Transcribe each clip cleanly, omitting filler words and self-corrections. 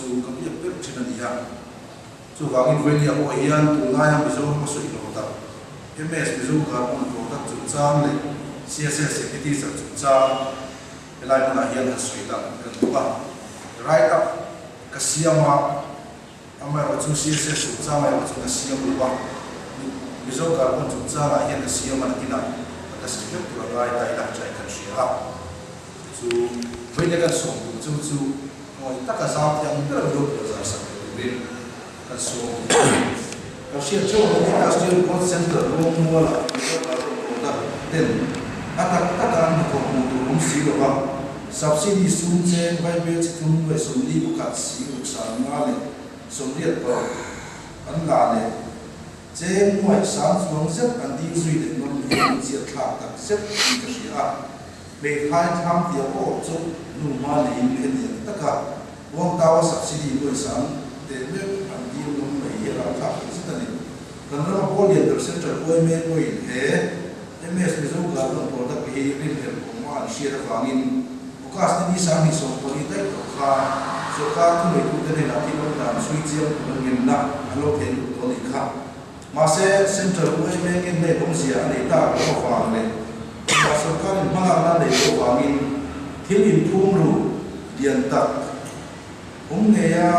chu kam ya pe thina ni ha chu wangin venia o hian tu na ya mizo ko sui lo ta ms mizo ka on ko ta chu chang le css security sa chu chang elai na hian ha sui ta kan tu ba right up kasiama amai o chu css chu chang ai o chu kasiam lu ba mizo ka on chu chang a hian kasiam an kina ka script tu rai tai la chai kan sia chu venia kan som chu chu moi ta ka sa yang ter do za sa rin kan som ka sia chu ni ka sia call center ro mo la ta den ata an ko mu tu rum si lo ba subsidy sun chen vai be chi thum we som li bu ka si u sa ma le som riat ba an la le chen moi sang suang set an di sui de non ni chi tha ta set ni ka sia be khai tham dia ko chu nu ma le in le ni ta ka wong ta wa subsidy lo sang de me an di non me ye la tha chi ta ni kan ra ko le der center ko me ko in he ms mizo ga ko product hi rin he ko ma share wangin ukas ni sang ni so ko ni dai ko kha so ka tu me ku de na ti lo na sui chiam ko ngin na alo pen to ni kha ma se center ko me ngin ne bong sia ani ta ko wang le ma so ka ni ma na le ko wangin thil in phum ru dian tak ne ya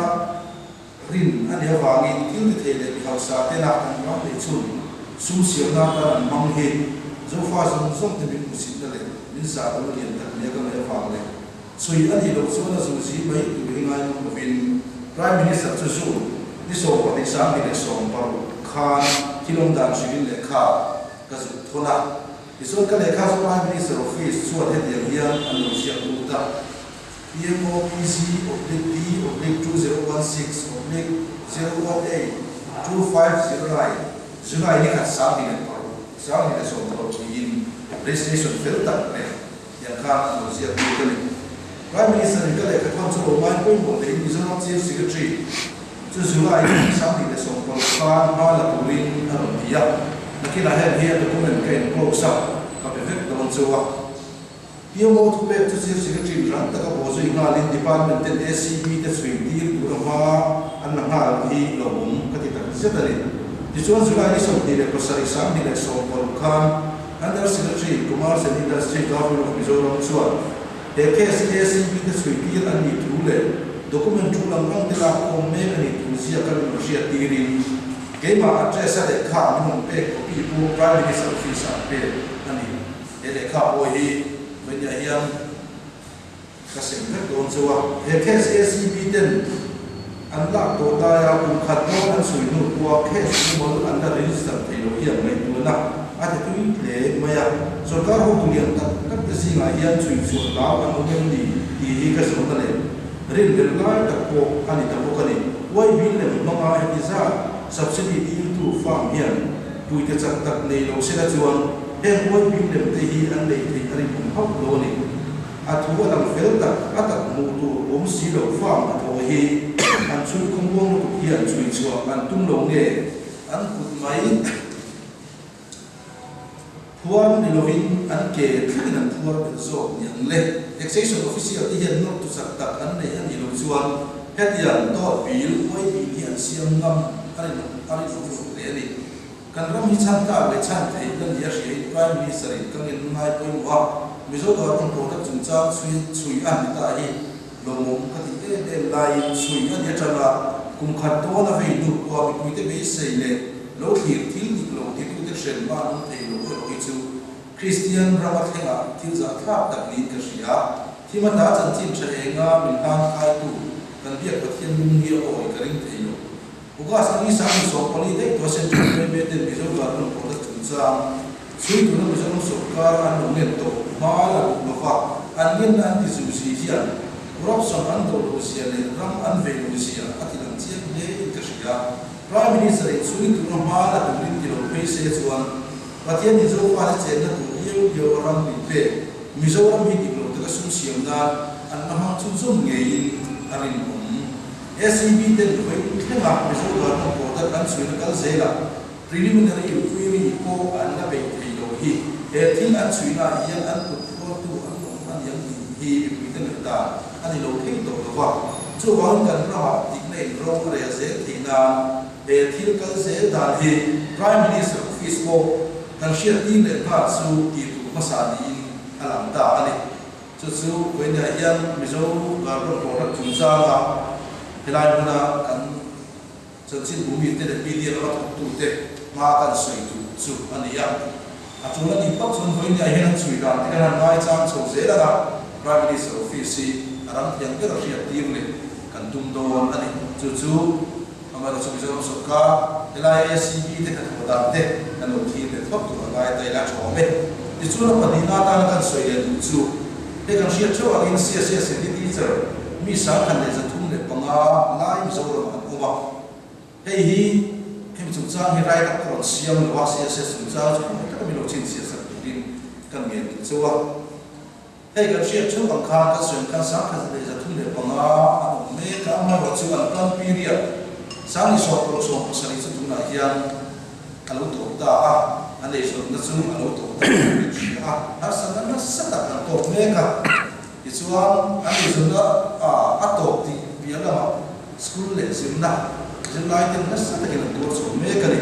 rin ani wangin thil the le bi hausa te na kan ma le chu sum sia na ta mang he zo fa zo te bi musit le min sa ko dian tak ne ka le wang le sui ani lo so na zo si mai tu ri ngai mo vin prime minister chu su ni so ko ni sa mi le so pa khan kilom dan shi le kha ka zu thona ni so ka le kha so prime minister office chu a the dia an lo sia tu ta PMOPC oblique D oblique 2016 oblique 018 2509 July ni ka sa mi le sa mi le so ko in registration filter ne ya kha lo sia tu ta ni Prime Minister ni ka le ka thon so mai ko mo le ni so no chief secretary chu July ni sa mi le so ko ka ma la tu rin na dia na kila he document ka in close up ka pe vek don so wa PMO to be to chief secretary ran ta ka bo so ina lin department ten SCB te swing dir tu ma an na ha hi lo bum ka ti ta se ta ni ti chuan July ni so ni le pasari sa ni le so ko khan under secretary commerce and industry government of Mizoram chuan the case SCB te swing dir an ni tu le document tu lam ang de la ko me ani tu sia ka ni sia ti rin ke ma address de kha mon pe ko pi pu prime minister office a pe ani de kha o hi when ya hiam ka sem ka don chuwa he case SCB ten an la to ta ya ku khat no an sui nu tua case ni mo an da register thei lo hiam mai tu na a te tu le maya sarkar ho tu lian ta ka te si nga hian chui chu la an no nem ni hi ka so ta le rin del la ta ko ani ta ko ka ni wai bil le no ma he za subsidy di tu farm hian tu te chak tak nei lo se la chuan em wai bil le te hi an le thei ari kum hau lo ni a thu lam fel ta atak mu tu si lo farm a tho hi an chui khong bong tu hian chui chu an tum lo nge an kut mai puan ni lovin an ke thil an puar be zo yang le taxation official ti hian not tu sak tak an nei an ni lo chuan hetian to bil oi bil hian siam ngam ari fu le ni kan ram hi chan ta le chan thei kan ya shi prime minister in kan in ngai poi wa mizo da kon ko ta chung cha chui an ta hi lo mom ka ti te lai chui an ya tala kum khat to na ve du wa bi te be sei le lo thir thil ni lo ti tu te shen ma an thei lo ko chu Christian ramat henga thil za thap tak lin ka ria thima ta chan chin cha enga min han khai tu kan biak pathian lung hi o ka ring thei lo uga sang ni sang so poli dei to sen me me te mizo ga ron ko ta chung cha sui tu na mizo so ka an lo net to ma la lo fa an yen an ti su si hian rob so an do lo sia le ram an ve lo sia atilan chiak le ka ria prime minister sui tu na ma la tu rin ki lo pe se chuan pathian ni zo fa che na tu yo ram ni pe mizo ram hi ti lo ta sum siam na an na ma chu zum nge in arin SCB ten koi thema mizo ga ko ta kan sui na kal zela preliminary inquiry ko an na be thei lo hi e thil an sui na hian an put for tu an yang hi bi ten ta ani lo thei to wa chu wang kan ra tik nei ro re ze thina e thil kal ze dan hi prime minister office ko kan shia tin le pha chu ti tu ma sa ni alam ta ani chu when ya hian mizo ga ro ko ra chung za ga helai buna kan chân xin bùi miệt tên là media nó thuộc tụ tệ mà cần soi tụ chu anh ấy à chúng nó đi bắt chúng với nhà hiện soi ra thì cái hàng ngày trang sổ dễ là prime minister office à rằng hiện cái là việc tiền này cần tung đồn anh ấy chú mà nó soi cho sổ cá cái này SCB thì cần một đám thế cần một team để bắt tụ lại đây là chỗ bên thì chú nó phải đi na ta cần soi để tụ chú để cần siết cho anh ấy siết đi teacher mi sáng cần để dẫn thung để bằng lại rồi mà hei hi hem chung chang hi rai tak kron siam lo wa sia chung chang ka mi lo chin sia sak din kan mi chuwa hei kan sia chu bang kha ka suen kan sa kha de za thun de panga me ka ma ro chu an plan period sang ni so pasali chu na hian kalu to da an le so na chu alu to da har san na sa ta kan to me ka ti chuan an le so na a to ti bia la school le sim na dân lai tên nó sẽ là cái tổ số mấy cái này,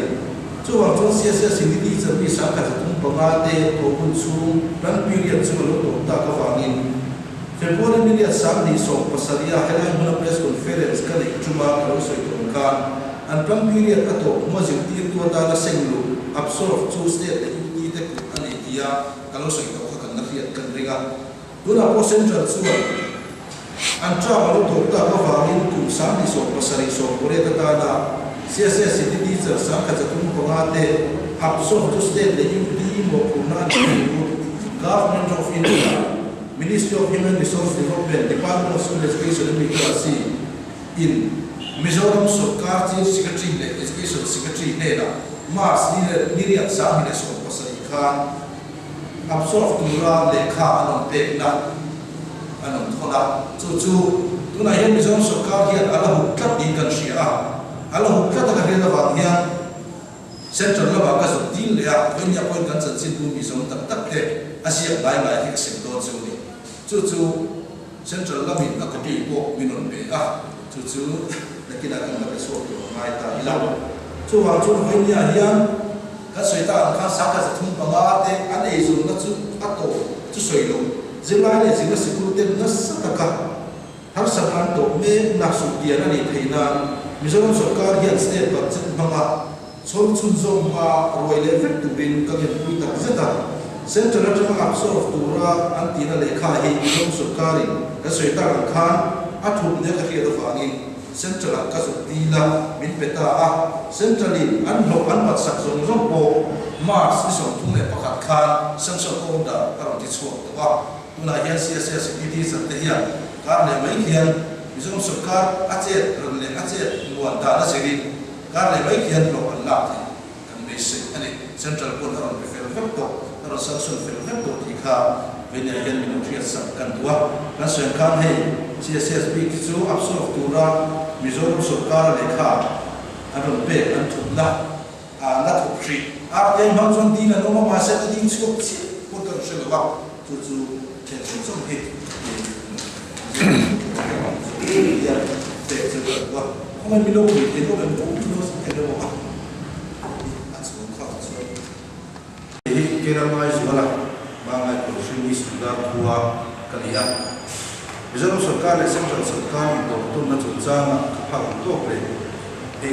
cho vào trong xe sinh đi giờ bị sáng cả chúng bằng ai để tổ quân xuống đang period cho nó tổ ta có vàng in, February period sáng đi số pasaria hay là một press conference cái này chúng ta có sự tổng can, and đang period cái tổ mà dự kiến tôi ta là sinh lu, absorb two state để chúng ta được anh ấy kia, cái sự tổng các cái việc cần riêng, đó là percentage số anh cha mà lúc thuộc ta có vào in cùng sáng đi số pasari số của đây ta là CSS city teacher sáng cả chúng có ngã để absorb to state để chúng đi một cùng na government of India Ministry of Human Resource Development Department of School Education and Literacy in Mizoram Sarkar Chief Secretary Education Secretary này là Mars đi riêng sáng đi số pasari khan absorb to ra để kha anh tệ na anh thọ là chú tu này hiện bây giờ số cao hiện Allah hút cắt đi cần xia Allah hút cắt cái này là vàng hiện central là vàng cái số tin lệ bên nhà quan cần chân xin tu bây giờ tất thế Asia lại cái sinh tồn chú này chú central là mình là cái gì bộ mình nói về chú là cái nào cũng là cái số của mai ta đi làm chú vào chú bên nhà hiện cái suy ta khá sáng cái thùng bằng thế anh ấy dùng nó chú tổ chú suy luôn dân lai này chính là sự cố tên nó rất là cao, har sản phẩm tổ mê nạp số tiền này thấy là Mizoram Sarkar hiện state vật chất bằng số chun dòng mà rồi lấy phép tụ bên các hiện quy tắc rất là central trong áp số tụ ra anh tin là lấy khai hệ Mizoram Sarkar cái suy ta làm khan áp dụng những cái đó phản in central các số tiền là mình phải ta central anh học anh vật sắc dùng giống bộ Mars cái số thu này bắt hạt khan sang số công đã các đồng chí xuống đúng không? Tuna hian CSS city sat te hian kar le mai hian Mizoram Sarkar achet ron le achet nuan ta na seri kar le mai hian lo an la thi kan me se ani central pon ron fel fel to ron sanction fel fel to thi kha venia hian min thriat sak kan tua kan sen kan he CSS bi chu absorb tura Mizoram Sarkar le kha aron pe an thula la thu tri ar yang hang chon din no ma se din chu chi pon kan se lo ba chu trên sông hết thì để cho được không ai biết đâu thì đến lúc mình cũng chưa sẽ đâu mà ăn xuống không xuống thì cái năm nay chúng ta mang lại cuộc sống như chúng ta qua cái gì ạ bây giờ nó sửa cái này xem rằng sửa cái thì tổ tuần nó chuẩn ra mà học tốt đấy thì